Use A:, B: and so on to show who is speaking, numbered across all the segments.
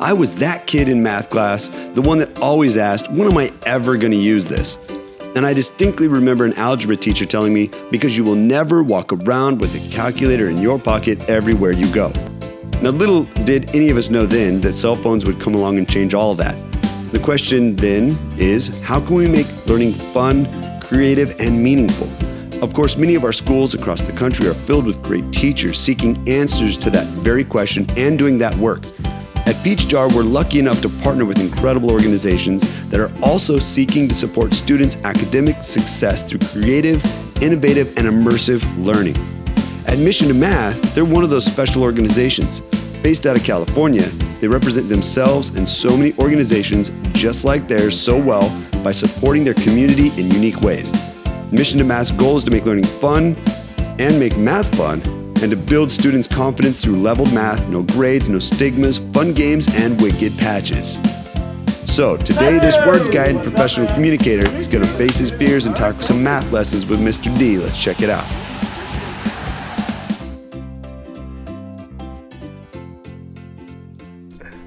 A: I was that kid in math class, the one that always asked, when am I ever going to use this? And I distinctly remember an algebra teacher telling me, because you will never walk around with a calculator in your pocket everywhere you go. Now, little did any of us know then that cell phones would come along and change all of that. The question then is, how can we make learning fun, creative, and meaningful? Of course, many of our schools across the country are filled with great teachers seeking answers to that very question and doing that work. At Peachjar, we're lucky enough to partner with incredible organizations that are also seeking to support students' academic success through creative, innovative, and immersive learning. At Mission2Math, they're one of those special organizations. Based out of California, they represent themselves and so many organizations just like theirs so well by supporting their community in unique ways. Mission2Math's goal is to make learning fun and make math fun, and to build students' confidence through leveled math, no grades, no stigmas, fun games, and wicked patches. So today, this words guy and professional communicator is going to face his fears and tackle some math lessons with Mr. D. Let's check it out.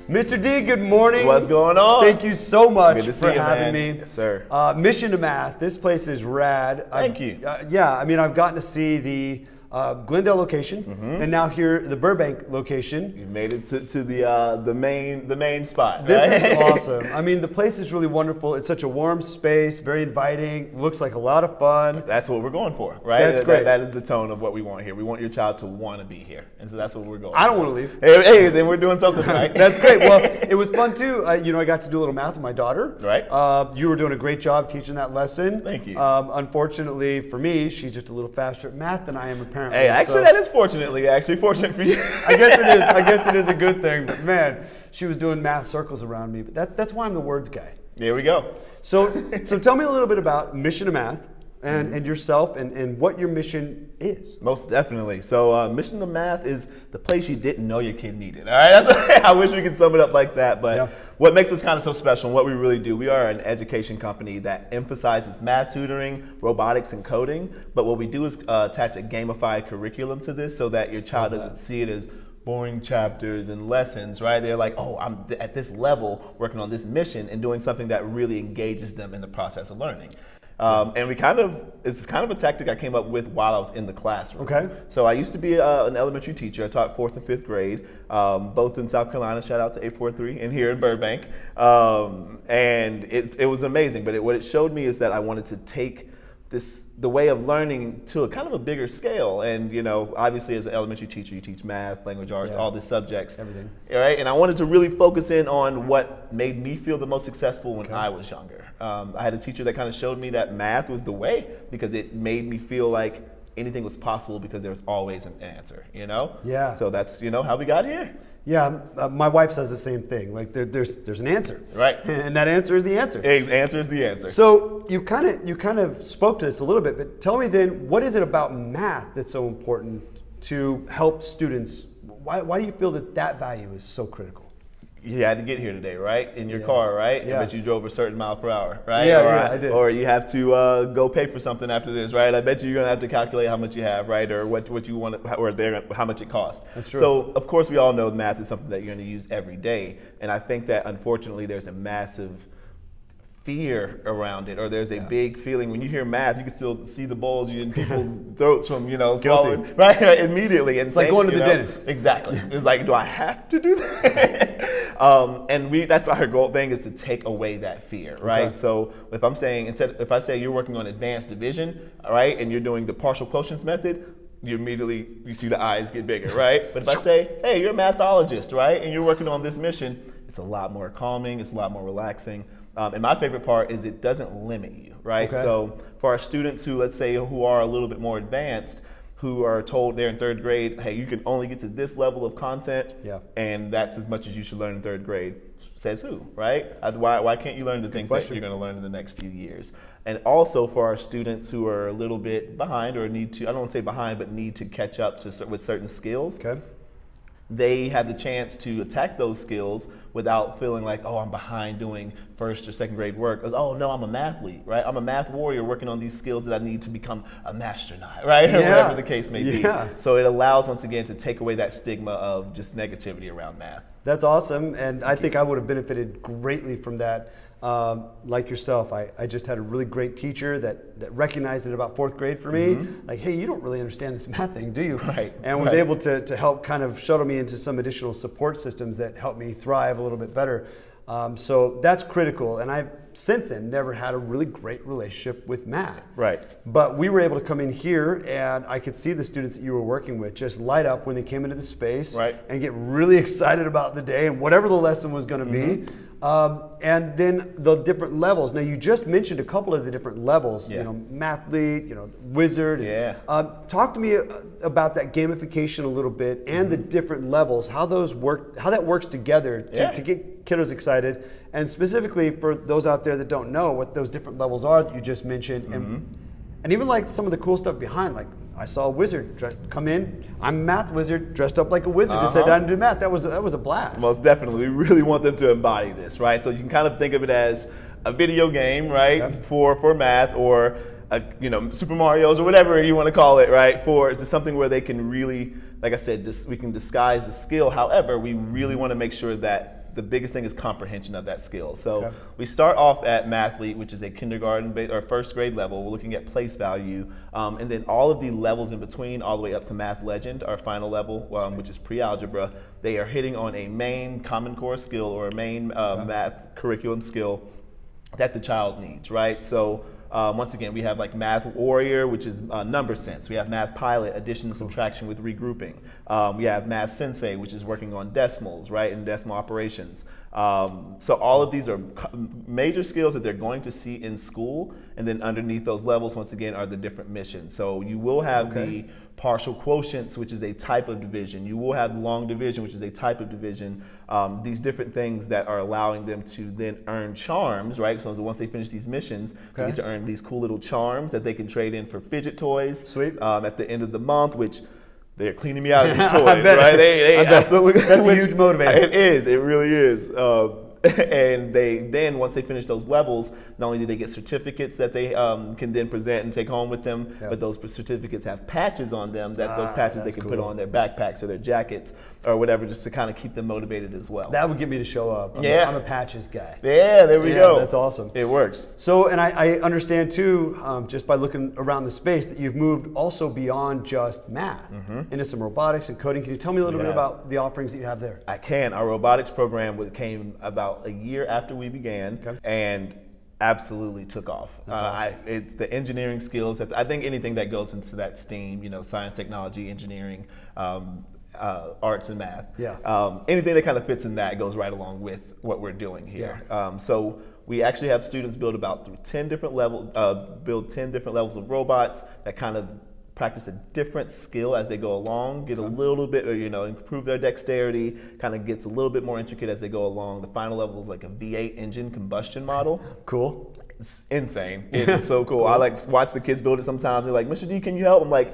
A: Mr. D, good morning.
B: What's going on?
A: Thank you so much
B: Good to see
A: for
B: you,
A: having
B: man.
A: me.
B: Yes, sir.
A: Mission2Math, this place is rad.
B: Thank you.
A: Yeah, I mean, I've gotten to see the Glendale location, and now here the Burbank location.
B: You made it to the main spot.
A: This
B: right?
A: is awesome. I mean, the place is really wonderful. It's such a warm space, very inviting. Looks like a lot of fun.
B: That's what we're going for, right?
A: That's great.
B: That is the tone of what we want here. We want your child to want to be here, and so that's what we're going.
A: I don't want to leave.
B: Hey, then we're doing something right.
A: That's great. Well, it was fun too. I got to do a little math with my daughter.
B: Right.
A: You were doing a great job teaching that lesson.
B: Thank you.
A: Unfortunately for me, she's just a little faster at math than I am apparently.
B: Hey, actually, that is fortunate for you.
A: I guess it is. I guess it is a good thing. But man, she was doing math circles around me. But that's why I'm the words guy.
B: There we go.
A: So tell me a little bit about Mission2Math and yourself and what your mission is.
B: Most definitely. So Mission2Math is the place you didn't know your kid needed. All right, I wish we could sum it up like that. But
A: yeah.
B: What makes us kind of so special and what we really do, we are an education company that emphasizes math tutoring, robotics, and coding. But what we do is attach a gamified curriculum to this so that your child doesn't see it as boring chapters and lessons, right? They're like, oh, I'm at this level working on this mission and doing something that really engages them in the process of learning. And it's kind of a tactic I came up with while I was in the classroom.
A: Okay.
B: So I used to be an elementary teacher. I taught 4th and 5th grade, both in South Carolina, shout out to 843, and here in Burbank. And it was amazing, but what it showed me is that I wanted to take the way of learning to a kind of a bigger scale. And obviously as an elementary teacher, you teach math, language arts, all the subjects.
A: Everything.
B: Right? And I wanted to really focus in on what made me feel the most successful when I was younger. I had a teacher that kind of showed me that math was the way because it made me feel like anything was possible because there was always an answer,
A: Yeah.
B: So that's, how we got here.
A: Yeah, my wife says the same thing. Like there's an answer,
B: right?
A: And that answer is the answer.
B: The answer is the answer.
A: So you kind of spoke to this a little bit, but tell me then, what is it about math that's so important to help students? Why do you feel that value is so critical?
B: You had to get here today, right? In your car, right?
A: Yeah.
B: I bet you drove a certain mile per hour, right?
A: Yeah, I did.
B: Or you have to go pay for something after this, right? I bet you're gonna have to calculate how much you have, right? Or what you want, or how much it costs.
A: That's true.
B: So of course we all know math is something that you're gonna use every day, and I think that unfortunately there's a massive fear around it, or there's a big feeling when you hear math, you can still see the bulge in people's throats from swallowing, right? Immediately. And
A: it's like going to the dentist.
B: Exactly. It's like, do I have to do that? And that's our goal thing, is to take away that fear, right?
A: Okay.
B: So if I'm saying, if I say you're working on advanced division, right, and you're doing the partial quotients method, you see the eyes get bigger, right? But if I say, hey, you're a mathologist, right, and you're working on this mission, it's a lot more calming, it's a lot more relaxing. And my favorite part is it doesn't limit you, right?
A: Okay.
B: So for our students who, let's say, who are a little bit more advanced, who are told they're in 3rd grade, hey, you can only get to this level of content, and that's as much as you should learn in 3rd grade. Says who, right? Why can't you learn the things that you're going to learn in the next few years? And also for our students who are a little bit behind, or need to, I don't want to say behind, but need to catch up with certain skills.
A: Okay.
B: They have the chance to attack those skills without feeling like, oh, I'm behind doing 1st or 2nd grade work. Oh, no, I'm a mathlete, right? I'm a math warrior working on these skills that I need to become a masternaut, right? Or whatever the case may be. So it allows, once again, to take away that stigma of just negativity around math.
A: That's awesome, and I think I would have benefited greatly from that. Like yourself, I just had a really great teacher that recognized it about 4th grade for me. Like, hey, you don't really understand this math thing, do you?
B: Right.
A: And was able to help kind of shuttle me into some additional support systems that helped me thrive a little bit better. So that's critical, and I've since then never had a really great relationship with math.
B: Right.
A: But we were able to come in here, and I could see the students that you were working with just light up when they came into the space, and get really excited about the day and whatever the lesson was going to be. And then the different levels. Now, you just mentioned a couple of the different levels, you know, mathlete, you know, wizard. Talk to me about that gamification a little bit and the different levels, how those work, how that works together to get kiddos excited. And specifically for those out there that don't know what those different levels are that you just mentioned, and even like some of the cool stuff behind, like I saw a wizard come in. I'm a math wizard dressed up like a wizard and sat down and do math. That was a blast.
B: Most definitely. We really want them to embody this, right? So you can kind of think of it as a video game, right, for math, or you know, Super Mario's or whatever you want to call it, right? It's something where they can really, like I said, we can disguise the skill. However, we really want to make sure that the biggest thing is comprehension of that skill. So we start off at Mathlete, which is a kindergarten or 1st grade level. We're looking at place value, and then all of the levels in between, all the way up to Math Legend, our final level, which is pre-algebra. They are hitting on a main Common Core skill or a main math curriculum skill that the child needs, right? So once again, we have like Math Warrior, which is number sense. We have Math Pilot, addition and subtraction with regrouping. We have Math Sensei, which is working on decimals, right, and decimal operations. So all of these are major skills that they're going to see in school, and then underneath those levels, once again, are the different missions. So you will have the partial quotients, which is a type of division. You will have long division, which is a type of division. These different things that are allowing them to then earn charms, right? So once they finish these missions, they get to earn these cool little charms that they can trade in for fidget toys. At the end of the month, which they're cleaning me out of these toys, right? They absolutely.
A: That's a huge motivator.
B: It is. It really is. And then once they finish those levels, not only do they get certificates that they can then present and take home with them, but those certificates have patches on them that those patches they can put on their backpacks or their jackets or whatever, just to kind of keep them motivated as well.
A: That would get me to show up. I'm a patches guy.
B: Yeah, there we go.
A: That's awesome.
B: It works.
A: So, and I understand too, just by looking around the space, that you've moved also beyond just math into some robotics and coding. Can you tell me a little bit about the offerings that you have there?
B: I can. Our robotics program came about a year after we began, and absolutely took off.
A: Awesome.
B: It's the engineering skills that I think anything that goes into that STEAM, you know, science, technology, engineering, arts and math. Anything that kind of fits in that goes right along with what we're doing here. So we actually have students build 10 different levels of robots that kind of practice a different skill as they go along, get a little bit, you know, improve their dexterity, kind of gets a little bit more intricate as they go along. The final level is like a V8 engine combustion model.
A: Cool.
B: It's insane. It's so cool. I like watch the kids build it sometimes. They're like, Mr. D, can you help? I'm like,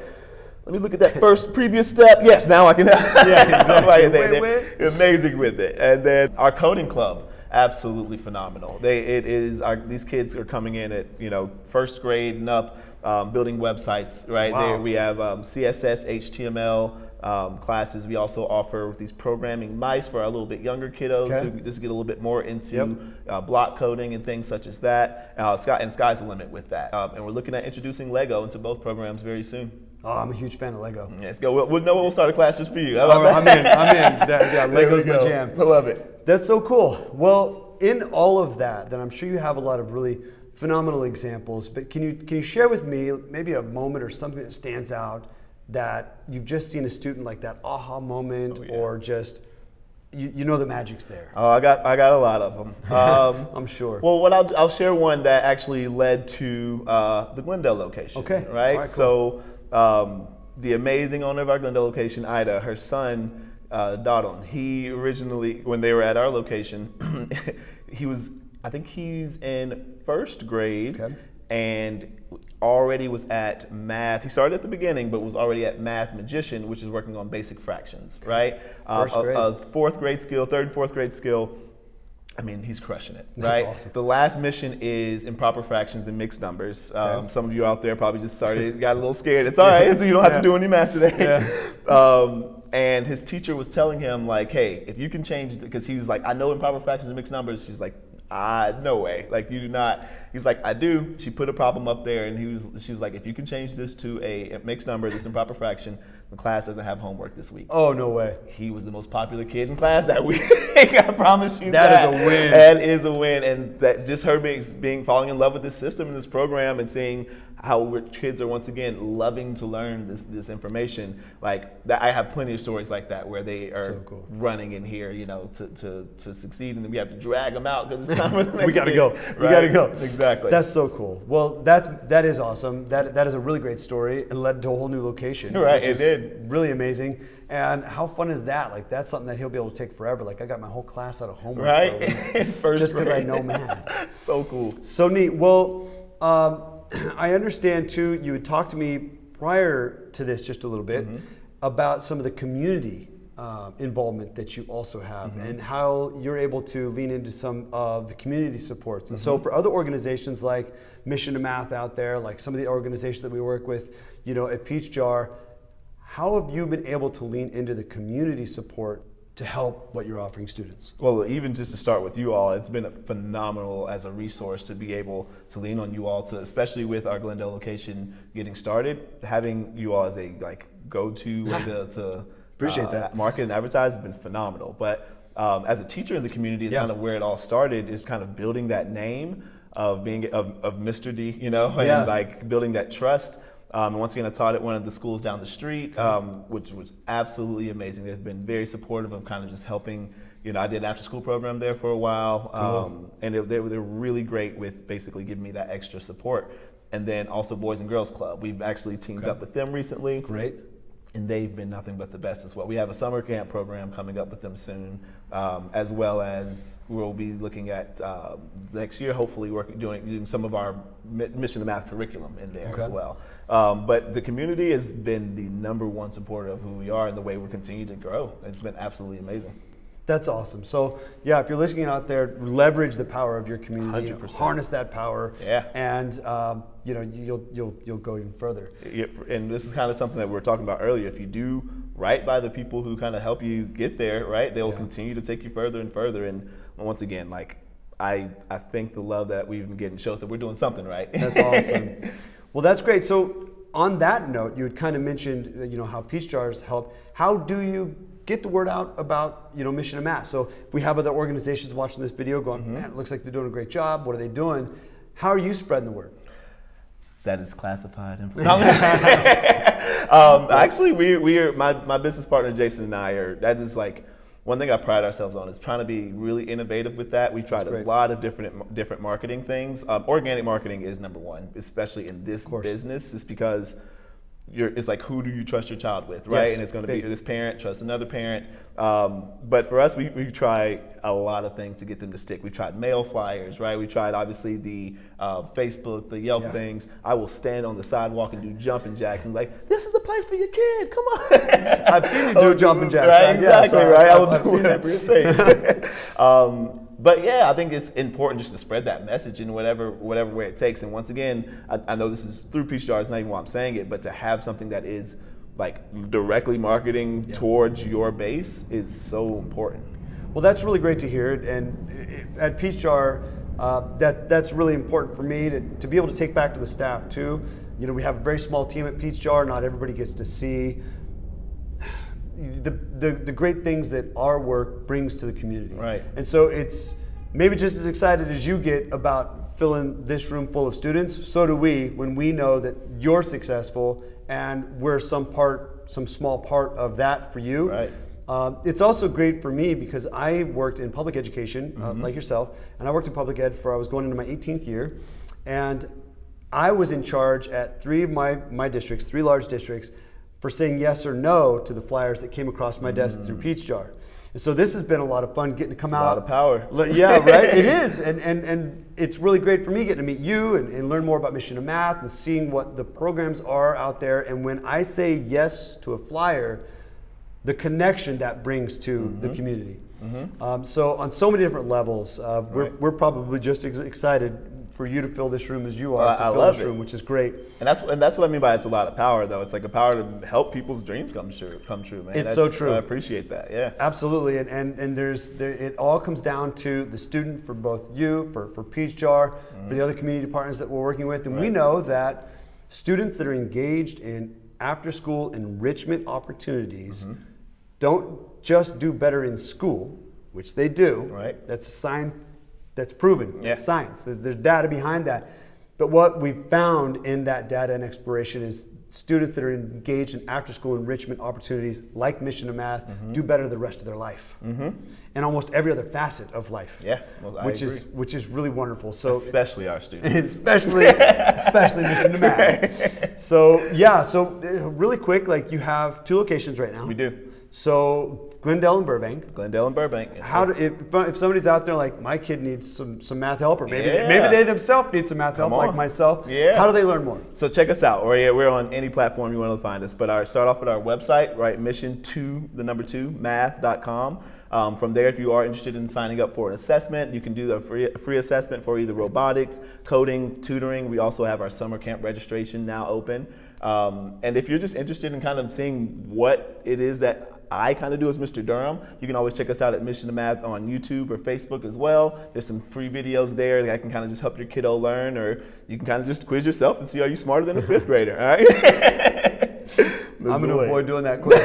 B: let me look at that first previous step. Yes, now I can help.
A: Exactly.
B: They're amazing with it. And then our coding club, absolutely phenomenal. These kids are coming in at, you know, 1st grade and up, building websites, right? There we have CSS, HTML classes. We also offer these programming mice for our little bit younger kiddos who just get a little bit more into block coding and things such as that. Sky's the limit with that. And we're looking at introducing Lego into both programs very soon.
A: Oh, I'm a huge fan of Lego.
B: Let's go. We'll start a class just for you.
A: I'm in. Lego's my jam.
B: I love it.
A: That's so cool. Well, in all of that, then I'm sure you have a lot of really phenomenal examples, but can you share with me maybe a moment or something that stands out that you've just seen a student like that aha moment, or just you know the magic's there?
B: Oh, I got a lot of them.
A: I'm sure.
B: Well, I'll share one that actually led to the Glendale location.
A: Okay.
B: Right.
A: All right, cool.
B: So the amazing owner of our Glendale location, Ida, her son Dodon, he originally, when they were at our location, I think he's in 1st grade, and already was at math. He started at the beginning, but was already at Math Magician, which is working on basic fractions, right? A 4th grade skill, 3rd and 4th grade skill. I mean, he's crushing it, right?
A: That's awesome.
B: The last mission is improper fractions and mixed numbers. Some of you out there probably just got a little scared. It's all right, so you don't have to do any math today. And his teacher was telling him like, hey, if you can change, because he was like, I know improper fractions and mixed numbers. She's like, no way, like you do not. He's like, I do. She put a problem up there, and she was like, if you can change this to a mixed number, this improper fraction, the class doesn't have homework this week.
C: Oh, no way.
B: He was the most popular kid in class that week. I promise you
C: that. That is a win.
B: That is a win, and that just her falling in love with this system and this program, and seeing how kids are once again loving to learn this information. Like that, I have plenty of stories like that where they are
C: so cool.
B: running in here, to succeed, and then we have to drag them out because it's time for the next
C: we gotta go.
B: Right?
C: We gotta go.
B: Exactly.
C: That's so cool. Well, that is awesome. That is a really great story, and led to a whole new location.
B: Right, it did.
C: Really amazing. And how fun is that? Like that's something that he'll be able to take forever. Like I got my whole class out of homework.
B: Right.
C: Just because I know math.
B: So cool.
C: So neat. Well, I understand too. You had talked to me prior to this just a little bit about some of the community involvement that you also have, and how you're able to lean into some of the community supports. And so for other organizations like Mission2Math out there, like some of the organizations that we work with, at Peachjar, how have you been able to lean into the community support to help what you're offering students?
B: Well, even just to start with you all, it's been phenomenal as a resource to be able to lean on you all, to, especially with our Glendale location getting started, having you all as a go-to way to
C: appreciate that.
B: Market and advertise has been phenomenal. But as a teacher in the community is kind of where it all started, is kind of building that name of being of Mr. D, and building that trust. And once again, I taught at one of the schools down the street, which was absolutely amazing. They've been very supportive of kind of just helping. I did an after-school program there for a while, and they were really great with basically giving me that extra support. And then also Boys and Girls Club. We've actually teamed up with them recently.
C: Great.
B: And they've been nothing but the best as well. We have a summer camp program coming up with them soon, as well as we'll be looking at next year, hopefully doing some of our Mission2Math curriculum in there as well. But the community has been the #1 supporter of who we are and the way we're continuing to grow. It's been absolutely amazing.
C: That's awesome. So yeah, if you're listening out there, leverage the power of your community,
B: 100%.
C: Harness that power, and you'll go even further.
B: And this is kind of something that we were talking about earlier. If you do right by the people who kind of help you get there, right, they will continue to take you further and further. And once again, I think the love that we've been getting shows that we're doing something right.
C: That's awesome. Well, that's great. So on that note, you had kind of mentioned how Peachjar's helped. How do you get the word out about Mission2Math? So if we have other organizations watching this video going, man, it looks like they're doing a great job. What are they doing? How are you spreading the word?
B: That is classified information. Actually, we are my business partner Jason and I are. That is one thing I pride ourselves on is trying to be really innovative with that. We tried a lot of different marketing things. Organic marketing is #1, especially in this business, is because it's like, who do you trust your child with, right? And it's going to be this parent trust another parent. But for us, we try a lot of things to get them to stick. We tried mail flyers, right? We tried obviously the Facebook, the Yelp things. I will stand on the sidewalk and do jumping jacks and this is the place for your kid. Come on.
C: I've seen you do jumping jacks.
B: Right, exactly, right. I will do whatever it takes. But yeah, I think it's important just to spread that message in whatever way it takes. And once again, I know this is through Peachjar, it's not even why I'm saying it, but to have something that is directly marketing towards your base is so important.
C: Well, that's really great to hear. And at Peachjar, that's really important for me to be able to take back to the staff too. We have a very small team at Peachjar. Not everybody gets to see the great things that our work brings to the community.
B: Right.
C: And so it's maybe just as excited as you get about filling this room full of students, so do we when we know that you're successful and we're some small part of that for you.
B: Right.
C: It's also great for me because I worked in public education, like yourself, and I worked in public ed I was going into my 18th year, and I was in charge at 3 of my districts, 3 large districts, for saying yes or no to the flyers that came across my desk through Peachjar. And so this has been a lot of fun getting to come out.
B: A lot of power.
C: Yeah, right? It is. And it's really great for me getting to meet you and learn more about Mission2Math and seeing what the programs are out there. And when I say yes to a flyer, the connection that brings to the community. So on so many different levels, we're probably just as excited for you to fill this room as you are
B: Well,
C: to
B: I
C: fill
B: love
C: this
B: it.
C: room, which is great.
B: And that's what I mean by it's a lot of power, though. It's like a power to help people's dreams come true, man.
C: It's so true.
B: I appreciate that. Yeah.
C: Absolutely, and it all comes down to the student for both you, for Peachjar, for the other community partners that we're working with, and we know that students that are engaged in after-school enrichment opportunities don't just do better in school, which they do.
B: Right.
C: That's a sign that's proven.
B: Yeah.
C: It's science. There's data behind that. But what we found in that data and exploration is students that are engaged in after-school enrichment opportunities like Mission2Math do better the rest of their life, and almost every other facet of life.
B: Yeah, well, I agree.
C: which is really wonderful. So
B: Especially our students.
C: especially Mission2Math. So really quick, like you have 2 locations right now.
B: We do.
C: So Glendale and Burbank.
B: Glendale and Burbank. Yes,
C: How
B: sir.
C: do, if somebody's out there like my kid needs some math help, or maybe
B: Yeah.
C: maybe they themselves need some math help
B: Come
C: like
B: on.
C: myself.
B: Yeah.
C: How do they learn more?
B: So check us out. We're on any platform you want to find us. But start off with our website, right? Mission2Math.com. From there, if you are interested in signing up for an assessment, you can do the free assessment for either robotics, coding, tutoring. We also have our summer camp registration now open. And if you're just interested in kind of seeing what it is that I kind of do as Mr. Durham, you can always check us out at Mission2Math on YouTube or Facebook as well. There's some free videos there that can kind of just help your kiddo learn, or you can kind of just quiz yourself and see are you smarter than a 5th grader, all right?
C: I'm going to avoid doing that quiz.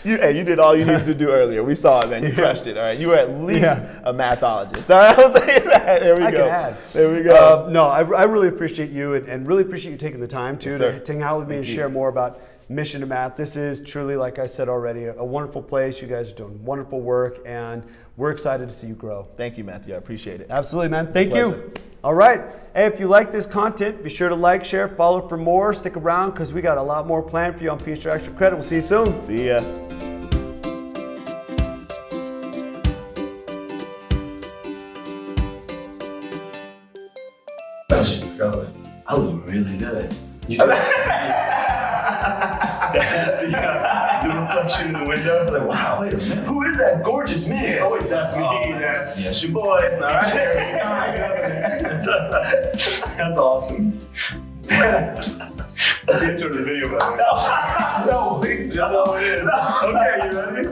B: You did all you needed to do earlier. We saw it, man. You crushed it, all right? You were at least a mathologist, all right? I'll tell you that. There we go.
C: I can add.
B: There we go.
C: No, I really appreciate you and really appreciate you taking the time
B: Yes,
C: to hang out with me and share more about Mission2Math. This is truly, like I said already, a wonderful place. You guys are doing wonderful work, and we're excited to see you grow.
B: Thank you, Matthew. I appreciate it.
C: Absolutely, man. Thank
B: pleasure.
C: you. All right. Hey, if you like this content, be sure to like, share, follow for more. Stick around because we got a lot more planned for you on Peachjar Extra Credit. We'll see you soon.
B: See ya.
D: I look really good. The reflection in the window. Like, wow, wait a minute. Who is that gorgeous man? Oh, wait, that's me. That's your boy. All right. That's awesome. That's the intro to the video, by the way. No, please don't. No, it is. Okay, you ready?